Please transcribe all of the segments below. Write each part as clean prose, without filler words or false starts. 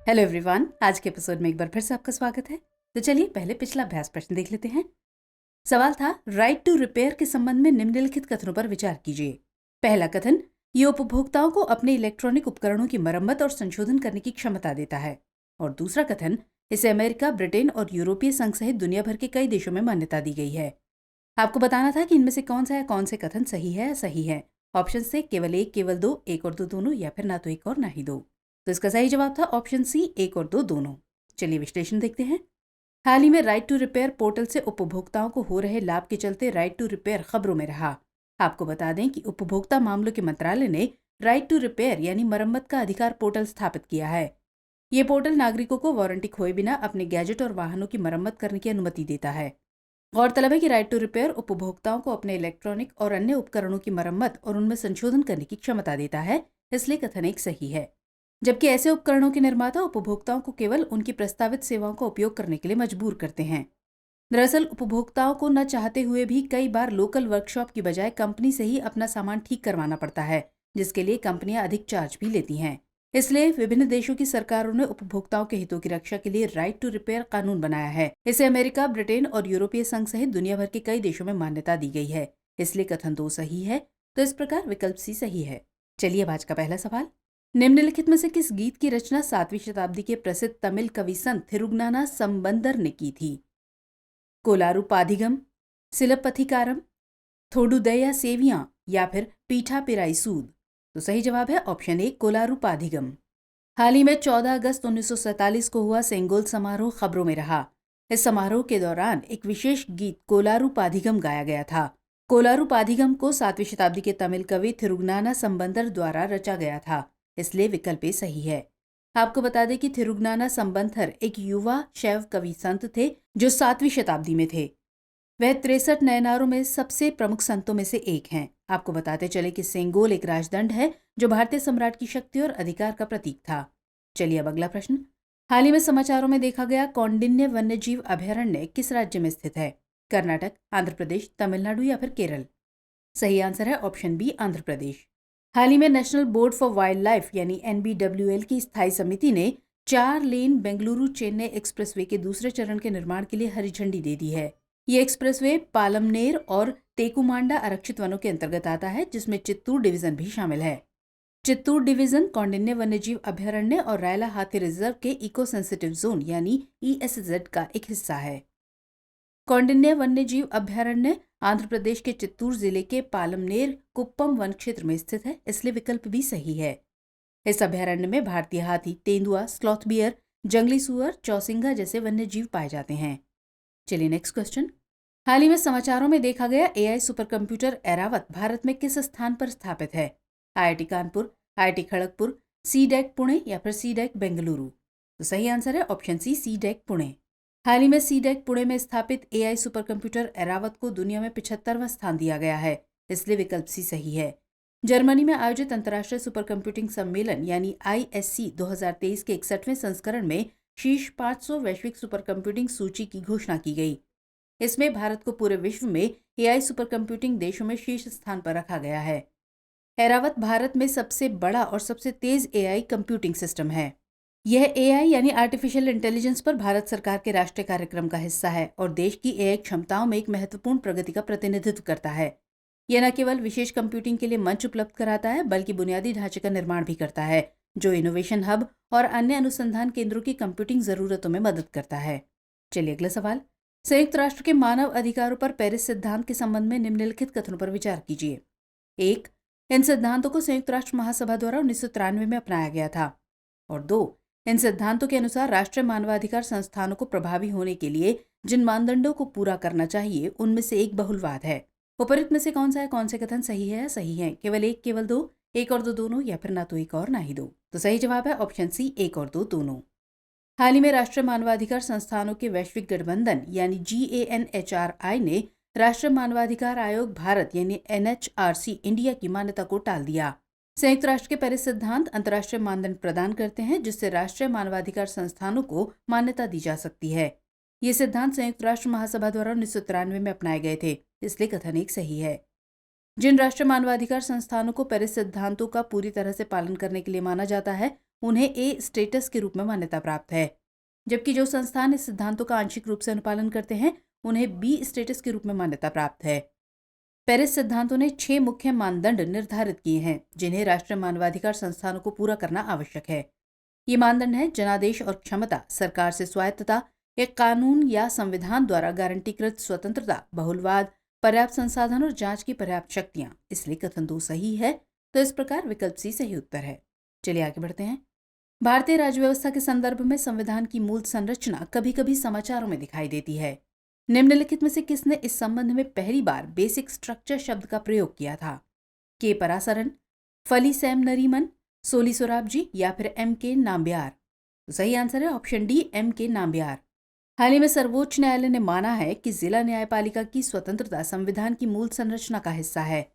Hello everyone, आज के episode में एक बार फिर से आपका स्वागत है। तो चलिए पहले पिछला अभ्यास प्रश्न देख लेते हैं। सवाल था, राइट टू रिपेयर के संबंध में निम्नलिखित कथनों पर विचार कीजिए। पहला कथन, ये उपभोक्ताओं को अपने इलेक्ट्रॉनिक उपकरणों की मरम्मत और संशोधन करने की क्षमता देता है। और दूसरा कथन, इसे अमेरिका, ब्रिटेन और यूरोपीय संघ सहित दुनिया भर के कई देशों में मान्यता दी गई है। आपको बताना था कि इनमें से कौन सा या कौन से कथन सही है या सही है। ऑप्शन से केवल एक, केवल दो, एक और दो दोनों, या फिर ना तो एक और ना ही दो। तो इसका सही जवाब था ऑप्शन सी, एक और दो दोनों। चलिए विश्लेषण देखते हैं। हाल ही में राइट टू रिपेयर पोर्टल से उपभोक्ताओं को हो रहे लाभ के चलते राइट टू रिपेयर खबरों में रहा। आपको बता दें कि उपभोक्ता मामलों के मंत्रालय ने राइट टू रिपेयर यानी मरम्मत का अधिकार पोर्टल स्थापित किया है। ये पोर्टल नागरिकों को वारंटी खोए बिना अपने गैजेट और वाहनों की मरम्मत करने की अनुमति देता है। गौरतलब है कि राइट टू रिपेयर उपभोक्ताओं को अपने इलेक्ट्रॉनिक और अन्य उपकरणों की मरम्मत और उनमें संशोधन करने की क्षमता देता है, इसलिए कथन एक सही है। जबकि ऐसे उपकरणों के निर्माता उपभोक्ताओं को केवल उनकी प्रस्तावित सेवाओं का उपयोग करने के लिए मजबूर करते हैं। दरअसल उपभोक्ताओं को न चाहते हुए भी कई बार लोकल वर्कशॉप की बजाय कंपनी से ही अपना सामान ठीक करवाना पड़ता है, जिसके लिए कंपनियां अधिक चार्ज भी लेती हैं। इसलिए विभिन्न देशों की सरकारों ने उपभोक्ताओं के हितों की रक्षा के लिए राइट टू रिपेयर कानून बनाया है। इसे अमेरिका, ब्रिटेन और यूरोपीय संघ सहित दुनिया भर के कई देशों में मान्यता दी गई है। इसलिए कथन दो सही है। तो इस प्रकार विकल्प सी सही है। चलिए अब आज का पहला सवाल। निम्नलिखित में से किस गीत की रचना 7वीं शताब्दी के प्रसिद्ध तमिल कवि संत थिरुग्नाना संबंदर ने की थी? कोलारू पाधिगम, सिलपथिकारम, थोडुदैया सेवियां या फिर पीठा पिराई सूद? तो सही जवाब है ऑप्शन ए, कोलारू पाधिगम। हाल ही में 14 अगस्त 1947 को हुआ सेंगोल समारोह खबरों में रहा। इस समारोह के दौरान एक विशेष गीत कोलारू पाधिगम गाया गया था। कोलारू पाधिगम को 7वीं शताब्दी के तमिल कवि थिरुग्नाना संबंदर द्वारा रचा गया था, इसलिए विकल्प ए सही है। आपको बता दें कि थिरुग्नाना संबंधर एक युवा शैव कवि संत थे जो 7वीं शताब्दी में थे। वह 63 नयनारों में सबसे प्रमुख संतों में से एक हैं। आपको बताते चले कि सेंगोल एक राजदंड है जो भारतीय सम्राट की शक्ति और अधिकार का प्रतीक था। चलिए अब अगला प्रश्न। हाल ही में समाचारों में देखा गया कौंडिन्य वन्यजीव अभयारण्य किस राज्य में स्थित है? कर्नाटक, आंध्र प्रदेश, तमिलनाडु या फिर केरल? सही आंसर है ऑप्शन बी, आंध्र प्रदेश। हाल ही में national board for wild life यानी NBWL की स्थायी समिति ने 4 लेन बेंगलुरु चेन्नई एक्सप्रेसवे के दूसरे चरण के निर्माण के लिए हरी झंडी दे दी है। ये एक्सप्रेसवे पालमनेर और तेकुमांडा आरक्षित वनों के अंतर्गत आता है, जिसमें चित्तूर डिवीजन भी शामिल है। चित्तूर डिवीजन कौंडिन्य वन्यजीव अभयारण्य और रायला हाथी रिजर्व के इको सेंसिटिव जोन यानी ESZ का एक हिस्सा है। कौंडिन्य वन्यजीव अभयारण्य आंध्र प्रदेश के चित्तूर जिले के पालमनेर कुप्पम वन क्षेत्र में स्थित है, इसलिए विकल्प भी सही है। इस अभयारण्य में भारतीय हाथी, तेंदुआ, स्लॉथ बियर, जंगली सुअर, चौसिंगा जैसे वन्यजीव पाए जाते हैं। चलिए नेक्स्ट क्वेश्चन। हाल ही में समाचारों में देखा गया AI super computer Airavat Bharat में किस स्थान पर स्थापित है? IIT Kanpur, IIT Kharagpur, CDEC Pune या फिर CDEC बेंगलुरु? तो सही आंसर है ऑप्शन सी, CDEC पुणे। हाल ही में CDEC पुणे में स्थापित AI सुपर कंप्यूटर ऐरावत को दुनिया में 75वां स्थान दिया गया है, इसलिए विकल्प सी सही है। जर्मनी में आयोजित अंतर्राष्ट्रीय सुपर कंप्यूटिंग सम्मेलन यानी ISC 2023 के 61वें संस्करण में शीर्ष 500 वैश्विक सुपर कंप्यूटिंग सूची की घोषणा की गई। इसमें भारत को पूरे विश्व में AI सुपर कंप्यूटिंग देशों में शीर्ष स्थान पर रखा गया है। ऐरावत भारत में सबसे बड़ा और सबसे तेज AI कंप्यूटिंग सिस्टम है। यह AI यानी आर्टिफिशियल इंटेलिजेंस पर भारत सरकार के राष्ट्रीय कार्यक्रम का हिस्सा है और देश की AI क्षमताओं में एक महत्वपूर्ण प्रगति का प्रतिनिधित्व करता है। यह न केवल विशेष कंप्यूटिंग के लिए मंच उपलब्ध कराता है, बल्कि बुनियादी ढांचे का निर्माण भी करता है, जो इनोवेशन हब और अन्य अनुसंधान केंद्रों की कंप्यूटिंग जरूरतों में मदद करता है। चलिए अगला सवाल। संयुक्त राष्ट्र के मानव अधिकारों पर पेरिस सिद्धांत के संबंध में निम्नलिखित कथनों पर विचार कीजिए। 1. इन सिद्धांतों को संयुक्त राष्ट्र महासभा द्वारा 1993 में अपनाया गया था। और 2. इन सिद्धांतों के अनुसार राष्ट्रीय मानवाधिकार संस्थानों को प्रभावी होने के लिए जिन मानदंडों को पूरा करना चाहिए, उनमें से एक बहुलवाद है। उपरोक्त में से कौन सा है, कौन से कथन सही है या सही है? केवल एक, केवल दो, एक और दो दोनों, या फिर ना तो एक और ना ही दो? तो सही जवाब है ऑप्शन सी, एक और दो दोनों। हाल ही में राष्ट्रीय मानवाधिकार संस्थानों के वैश्विक गठबंधन यानी GANHRI ने राष्ट्रीय मानवाधिकार आयोग भारत यानी NHRC इंडिया की मान्यता को टाल दिया। संयुक्त राष्ट्र के पेरिस सिद्धांत अंतर्राष्ट्रीय मानदंड प्रदान करते हैं, जिससे राष्ट्रीय मानवाधिकार संस्थानों को मान्यता दी जा सकती है। ये सिद्धांत संयुक्त राष्ट्र महासभा द्वारा 1993 में अपनाए गए थे, इसलिए कथन एक सही है। जिन राष्ट्रीय मानवाधिकार संस्थानों को पेरिस सिद्धांतों का पूरी तरह से पालन करने के लिए माना जाता है, उन्हें ए स्टेटस के रूप में मान्यता प्राप्त है, जबकि जो संस्थान इस सिद्धांतों का आंशिक रूप से अनुपालन करते हैं उन्हें बी स्टेटस के रूप में मान्यता प्राप्त है। पेरिस सिद्धांतों ने 6 मुख्य मानदंड निर्धारित किए हैं जिन्हें राष्ट्रीय मानवाधिकार संस्थानों को पूरा करना आवश्यक है। ये मानदंड है जनादेश और क्षमता, सरकार से स्वायत्तता, एक कानून या संविधान द्वारा गारंटीकृत स्वतंत्रता, बहुलवाद, पर्याप्त संसाधन और जांच की पर्याप्त शक्तियां। इसलिए कथन 2 सही है, तो इस प्रकार विकल्प सी सही उत्तर है। चलिए आगे बढ़ते हैं। भारतीय राज्य व्यवस्था के संदर्भ में संविधान की मूल संरचना कभी कभी समाचारों में दिखाई देती है। निम्नलिखित में से किसने इस संबंध में पहली बार बेसिक स्ट्रक्चर शब्द का प्रयोग किया था? के परासरन, फली सैम नरीमन, सोली सोराबजी या फिर एम के नाम्बियार? तो सही आंसर है ऑप्शन डी, एम के नाम्बियार। हाल ही में सर्वोच्च न्यायालय ने माना है कि जिला न्यायपालिका की स्वतंत्रता संविधान की मूल संरचना का हिस्सा है।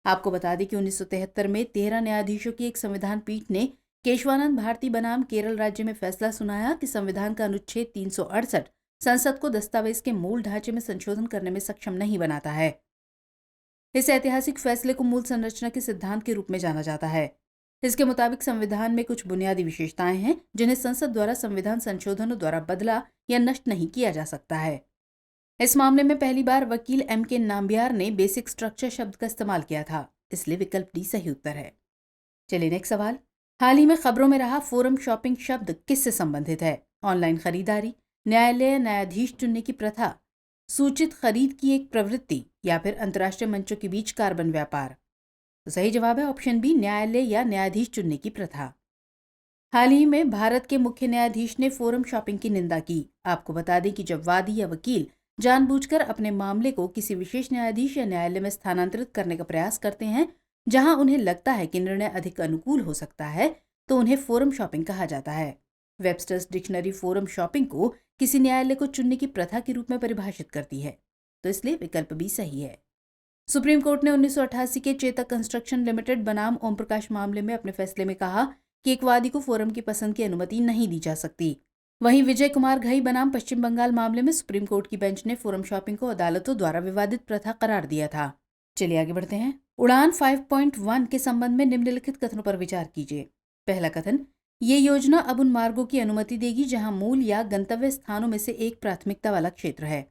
आपको बता दें कि 1973 में 13 न्यायाधीशों की एक संविधान पीठ ने केशवानंद भारती बनाम केरल राज्य में फैसला सुनाया कि संविधान का अनुच्छेद 368 संसद को दस्तावेज के मूल ढांचे में संशोधन करने में सक्षम नहीं बनाता है। इस ऐतिहासिक फैसले को मूल संरचना के सिद्धांत के रूप में जाना जाता है। इसके मुताबिक संविधान में कुछ बुनियादी विशेषताएं हैं जिन्हें संसद द्वारा संविधान संशोधनों द्वारा बदला या नष्ट नहीं किया जा सकता है। इस मामले में पहली बार वकील एम के नाम्बियार ने बेसिक स्ट्रक्चर शब्द का इस्तेमाल किया था, इसलिए विकल्प डी सही उत्तर है। चलिए नेक्स्ट सवाल। हाल ही में खबरों में रहा फोरम शॉपिंग शब्द किससे संबंधित है? ऑनलाइन खरीदारी, न्यायालय न्यायाधीश चुनने की प्रथा, सूचित खरीद की एक प्रवृत्ति या फिर अंतर्राष्ट्रीय मंचों के बीच कार्बन व्यापार? तो सही जवाब है ऑप्शन बी, न्यायालय या न्यायाधीश चुनने की प्रथा। हाल ही में भारत के मुख्य न्यायाधीश ने फोरम शॉपिंग की निंदा की। आपको बता दें कि जब वादी या वकील जानबूझकर अपने मामले को किसी विशेष न्यायाधीश या न्यायालय में स्थानांतरित करने का प्रयास करते हैं जहां उन्हें लगता है कि निर्णय अधिक अनुकूल हो सकता है, तो उन्हें फोरम शॉपिंग कहा जाता है। वेबस्टर्स डिक्शनरी फोरम शॉपिंग को किसी न्यायालय को चुनने की प्रथा के रूप में परिभाषित करती है, तो इसलिए विकल्प भी सही है। सुप्रीम कोर्ट ने 1988 के चेतक कंस्ट्रक्शन लिमिटेड बनाम ओम प्रकाश मामले में अपने फैसले में कहा कि एक वादी को फोरम की पसंद की अनुमति नहीं दी जा सकती। वहीं विजय कुमार घई बनाम पश्चिम बंगाल मामले में सुप्रीम कोर्ट की बेंच ने फोरम शॉपिंग को अदालतों द्वारा विवादित प्रथा करार दिया था। चलिए आगे बढ़ते हैं। उड़ान 5.1 के संबंध में निम्नलिखित कथनों पर विचार कीजिए। पहला कथन, ये योजना अब उन मार्गों की अनुमति देगी जहां मूल या गंतव्य स्थानों में से एक प्राथमिकता वाला क्षेत्र है।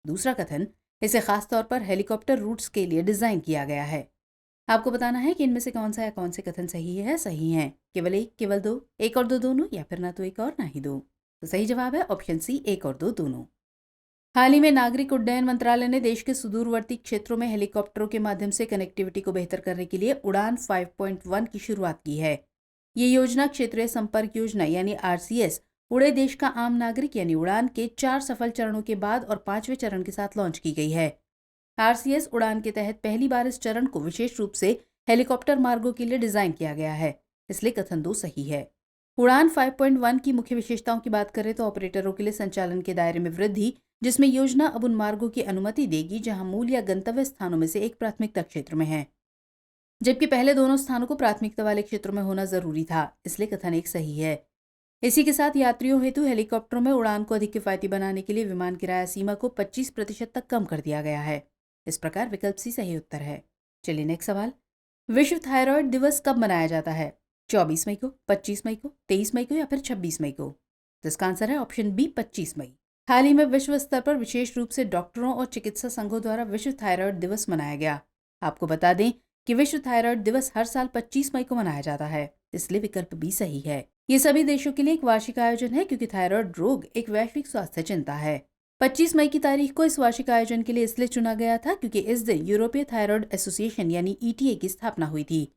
दूसरा कथन, इसे खासतौर पर हेलीकॉप्टर रूट्स के लिए डिजाइन किया गया है। आपको बताना है कि इनमें से कौन सा या कौन से कथन सही है। सही है केवल एक, केवल दो, एक और दो दोनों, या फिर ना तो एक और ना ही दो। तो सही जवाब है ऑप्शन सी, एक और दो दोनों। हाल ही में नागरिक उड्डयन मंत्रालय ने देश के सुदूरवर्ती क्षेत्रों में हेलीकॉप्टरों के माध्यम से कनेक्टिविटी को बेहतर करने के लिए उड़ान 5.1 की शुरुआत की है। ये योजना क्षेत्रीय संपर्क योजना यानी RCS उड़े देश का आम नागरिक यानी उड़ान के 4 सफल चरणों के बाद और 5वें चरण के साथ लॉन्च की गई है। RCS उड़ान के तहत पहली बार इस चरण को विशेष रूप से हेलीकॉप्टर मार्गों के लिए डिजाइन किया गया है, इसलिए कथन 2 सही है। उड़ान 5.1 की मुख्य विशेषताओं की बात करें तो ऑपरेटरों के लिए संचालन के दायरे में वृद्धि, जिसमें योजना अब उन मार्गों की अनुमति देगी जहां मूल या गंतव्य स्थानों में से एक प्राथमिकता क्षेत्र में है, जबकि पहले दोनों स्थानों को प्राथमिकता वाले क्षेत्रों में होना जरूरी था, इसलिए कथन 1 सही है। इसी के साथ यात्रियों हेतु हेलीकॉप्टरों में उड़ान को अधिक किफायती बनाने के लिए विमान किराया सीमा को 25% तक कम कर दिया गया है। इस प्रकार विकल्प सी सही उत्तर है। चलिए नेक्स्ट सवाल। विश्व थायराइड दिवस कब मनाया जाता है? 24 मई को, 25 मई को, 23 मई को या फिर 26 मई को? तो इसका आंसर है ऑप्शन बी, 25 मई। हाल ही में विश्व स्तर पर विशेष रूप से डॉक्टरों और चिकित्सा संघों द्वारा विश्व थायराइड दिवस मनाया गया। आपको बता दें कि विश्व थायराइड दिवस हर साल 25 मई को मनाया जाता है, इसलिए विकल्प बी सही है। ये सभी देशों के लिए एक वार्षिक आयोजन है क्योंकि थायराइड रोग एक वैश्विक स्वास्थ्य चिंता है। 25 मई की तारीख को इस वार्षिक आयोजन के लिए इसलिए चुना गया था क्योंकि इस दिन यूरोपीय थायराइड एसोसिएशन यानी ETA की स्थापना हुई थी।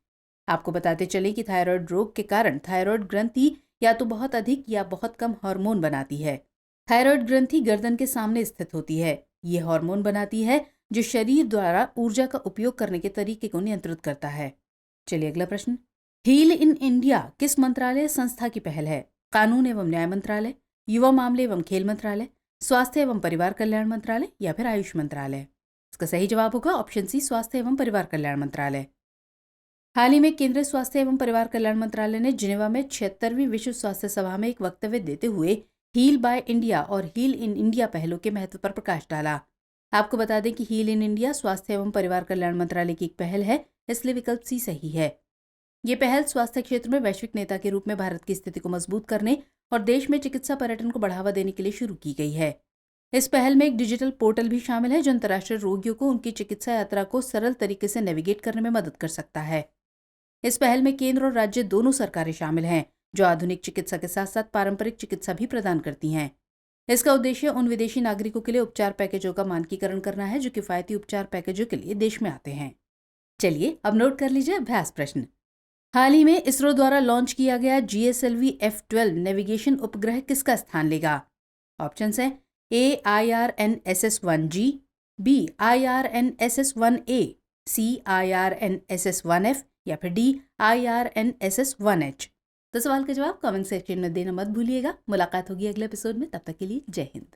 आपको बताते चले कि थायराइड रोग के कारण थायराइड ग्रंथि या तो बहुत अधिक या बहुत कम हार्मोन बनाती है। थायराइड ग्रंथि गर्दन के सामने स्थित होती है। ये हार्मोन बनाती है जो शरीर द्वारा ऊर्जा का उपयोग करने के तरीके को नियंत्रित करता है। चलिए अगला प्रश्न। हील इन इंडिया किस मंत्रालय संस्था की पहल है? कानून एवं न्याय मंत्रालय, युवा मामले एवं खेल मंत्रालय, स्वास्थ्य एवं परिवार कल्याण मंत्रालय या फिर आयुष मंत्रालय? इसका सही जवाब होगा ऑप्शन सी, स्वास्थ्य एवं परिवार कल्याण मंत्रालय। हाल ही में केंद्रीय स्वास्थ्य एवं परिवार कल्याण मंत्रालय ने जिनेवा में 76वीं विश्व स्वास्थ्य सभा में एक वक्तव्य देते हुए हील बाय इंडिया और हील इन इंडिया पहलों के महत्व पर प्रकाश डाला। आपको बता दें कि हील इन इंडिया स्वास्थ्य एवं परिवार कल्याण मंत्रालय की एक पहल है, इसलिए विकल्प सी सही है। ये पहल स्वास्थ्य क्षेत्र में वैश्विक नेता के रूप में भारत की स्थिति को मजबूत करने और देश में चिकित्सा पर्यटन को बढ़ावा देने के लिए शुरू की गई है। इस पहल में एक डिजिटल पोर्टल भी शामिल है जो अंतर्राष्ट्रीय रोगियों को उनकी चिकित्सा यात्रा को सरल तरीके से नेविगेट करने में मदद कर सकता है। इस पहल में केंद्र और राज्य दोनों सरकारें शामिल हैं, जो आधुनिक चिकित्सा के साथ साथ पारंपरिक चिकित्सा भी प्रदान करती हैं। इसका उद्देश्य उन विदेशी नागरिकों के लिए उपचार पैकेजों का मानकीकरण करना है जो किफायती उपचार पैकेजों के लिए देश में आते हैं। चलिए अब नोट कर लीजिए अभ्यास प्रश्न। हाल ही में इसरो द्वारा लॉन्च किया गया GSLV F12 नेविगेशन उपग्रह किसका स्थान लेगा? ऑप्शंस हैं A IRNSS-1G, B IRNSS-1A, C IRNSS-1F या फिर D IRNSS-1H। तो सवाल का जवाब कमेंट सेक्शन में देना मत भूलिएगा। मुलाकात होगी अगले एपिसोड में, तब तक के लिए जय हिंद।